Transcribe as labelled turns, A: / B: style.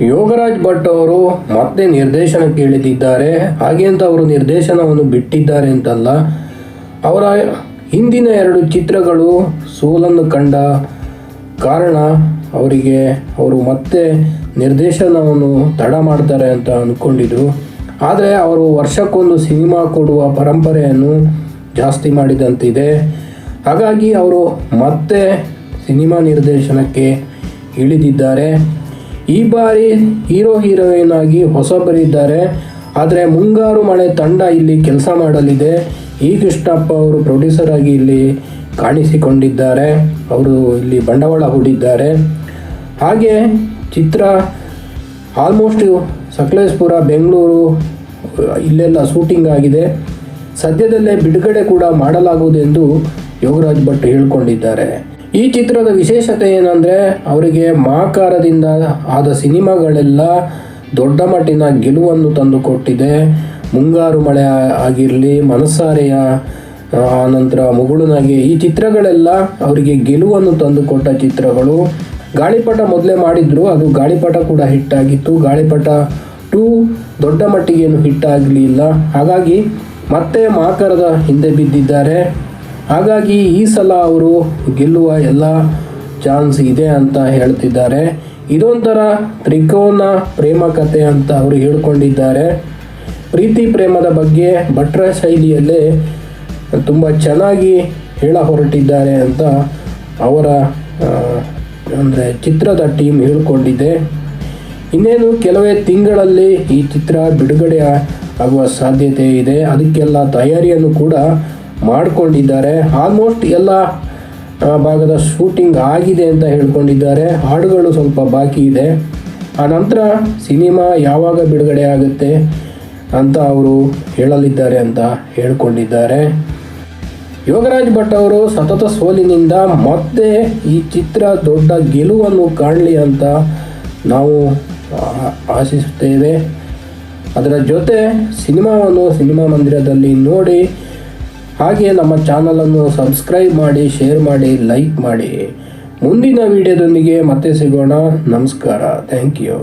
A: ಯೋಗರಾಜ್ ಭಟ್ ಅವರು ಮತ್ತೆ ನಿರ್ದೇಶನಕ್ಕೆ ಇಳಿದಿದ್ದಾರೆ. ಹಾಗೆ ಅಂತ ಅವರು ನಿರ್ದೇಶನವನ್ನು ಬಿಟ್ಟಿದ್ದಾರೆ ಅಂತಲ್ಲ, ಅವರ ಹಿಂದಿನ 2 ಚಿತ್ರಗಳು ಸೋಲನ್ನು ಕಂಡ ಕಾರಣ ಅವರು ಮತ್ತೆ ನಿರ್ದೇಶನವನ್ನು ತಡ ಮಾಡ್ತಾರೆ ಅಂತ ಅಂದ್ಕೊಂಡಿದ್ರು. ಆದರೆ ಅವರು ವರ್ಷಕ್ಕೊಂದು ಸಿನಿಮಾ ಕೊಡುವ ಪರಂಪರೆಯನ್ನು ಜಾಸ್ತಿ ಮಾಡಿದಂತಿದೆ. ಹಾಗಾಗಿ ಅವರು ಮತ್ತೆ ಸಿನಿಮಾ ನಿರ್ದೇಶನಕ್ಕೆ ಇಳಿದಿದ್ದಾರೆ. ಈ ಬಾರಿ ಹೀರೋಯಿನ್ ಆಗಿ ಹೊಸಬರಿದ್ದಾರೆ. ಆದರೆ ಮುಂಗಾರು ಮಳೆ ತಂಡ ಇಲ್ಲಿ ಕೆಲಸ ಮಾಡಲಿದೆ. ಈ ಕೃಷ್ಣಪ್ಪ ಅವರು ಪ್ರೊಡ್ಯೂಸರ್ ಆಗಿ ಇಲ್ಲಿ ಕಾಣಿಸಿಕೊಂಡಿದ್ದಾರೆ. ಅವರು ಇಲ್ಲಿ ಬಂಡವಾಳ ಹೂಡಿದ್ದಾರೆ. ಹಾಗೆ ಚಿತ್ರ ಆಲ್ಮೋಸ್ಟ್ ಸಕಲೇಶಪುರ, ಬೆಂಗಳೂರು ಇಲ್ಲೆಲ್ಲ ಶೂಟಿಂಗ್ ಆಗಿದೆ. ಸದ್ಯದಲ್ಲೇ ಬಿಡುಗಡೆ ಕೂಡ ಮಾಡಲಾಗುವುದೆಂದು ಯೋಗರಾಜ್ ಭಟ್ ಹೇಳಿಕೊಂಡಿದ್ದಾರೆ. ಈ ಚಿತ್ರದ ವಿಶೇಷತೆ ಏನಂದರೆ, ಅವರಿಗೆ ಮಹಾಕಾರದಿಂದ ಆದ ಸಿನಿಮಾಗಳೆಲ್ಲ ದೊಡ್ಡ ಮಟ್ಟಿನ ಗೆಲುವನ್ನು ತಂದುಕೊಟ್ಟಿದೆ. ಮುಂಗಾರು ಮಳೆ ಆಗಿರಲಿ, ಮನಸಾರೆಯ ಆನಂತರ ಮುಗುಳುನಗೆ, ಈ ಚಿತ್ರಗಳೆಲ್ಲ ಅವರಿಗೆ ಗೆಲುವನ್ನು ತಂದುಕೊಟ್ಟ ಚಿತ್ರಗಳು. ಗಾಳಿಪಟ ಮೊದಲೇ ಮಾಡಿದ್ರು, ಅದು ಗಾಳಿಪಟ ಕೂಡ ಹಿಟ್ಟಾಗಿತ್ತು. ಗಾಳಿಪಟ 2 ದೊಡ್ಡ ಮಟ್ಟಿಗೇನು ಹಿಟ್ಟಾಗಲಿಲ್ಲ. ಹಾಗಾಗಿ ಮತ್ತೆ ಮಹಾಕಾರದ ಹಿಂದೆ ಬಿದ್ದಿದ್ದಾರೆ. ಹಾಗಾಗಿ ಈ ಸಲ ಅವರು ಗೆಲ್ಲುವ ಎಲ್ಲ ಚಾನ್ಸ್ ಇದೆ ಅಂತ ಹೇಳ್ತಿದ್ದಾರೆ. ಇದೊಂಥರ ತ್ರಿಕೋನ ಪ್ರೇಮ ಕಥೆ ಅಂತ ಅವರು ಹೇಳ್ಕೊಂಡಿದ್ದಾರೆ. ಪ್ರೀತಿ ಪ್ರೇಮದ ಬಗ್ಗೆ ಭಟ್ರ ಶೈಲಿಯಲ್ಲೇ ತುಂಬ ಚೆನ್ನಾಗಿ ಹೇಳ ಹೊರಟಿದ್ದಾರೆ ಅಂತ ಅವರ ಅಂದರೆ ಚಿತ್ರದ ಟೀಮ್ ಹೇಳ್ಕೊಂಡಿದೆ. ಇನ್ನೇನು ಕೆಲವೇ ತಿಂಗಳಲ್ಲಿ ಈ ಚಿತ್ರ ಬಿಡುಗಡೆ ಆಗುವ ಸಾಧ್ಯತೆ ಇದೆ. ಅದಕ್ಕೆಲ್ಲ ತಯಾರಿಯನ್ನು ಕೂಡ ಮಾಡಿಕೊಂಡಿದ್ದಾರೆ. ಆಲ್ಮೋಸ್ಟ್ ಎಲ್ಲ ಭಾಗದ ಶೂಟಿಂಗ್ ಆಗಿದೆ ಅಂತ ಹೇಳ್ಕೊಂಡಿದ್ದಾರೆ. ಹಾಡುಗಳು ಸ್ವಲ್ಪ ಬಾಕಿ ಇದೆ. ಆ ನಂತರ ಸಿನಿಮಾ ಯಾವಾಗ ಬಿಡುಗಡೆ ಆಗುತ್ತೆ ಅಂತ ಅವರು ಹೇಳಲಿದ್ದಾರೆ ಅಂತ ಹೇಳ್ಕೊಂಡಿದ್ದಾರೆ. ಯೋಗರಾಜ್ ಭಟ್ ಅವರು ಸತತ ಸೋಲಿನಿಂದ ಮತ್ತೆ ಈ ಚಿತ್ರ ದೊಡ್ಡ ಗೆಲುವನ್ನು ಕಾಣಲಿ ಅಂತ ನಾವು ಆಶಿಸುತ್ತೇವೆ. ಅದರ ಜೊತೆ ಸಿನಿಮಾವನ್ನು ಸಿನಿಮಾ ಮಂದಿರದಲ್ಲಿ ನೋಡಿ. ಹಾಗೆ ನಮ್ಮ ಚಾನಲನ್ನು ಸಬ್ಸ್ಕ್ರೈಬ್ ಮಾಡಿ, ಶೇರ್ ಮಾಡಿ, ಲೈಕ್ ಮಾಡಿ. ಮುಂದಿನ ವಿಡಿಯೋದೊಂದಿಗೆ ಮತ್ತೆ ಸಿಗೋಣ. ನಮಸ್ಕಾರ. Thank you.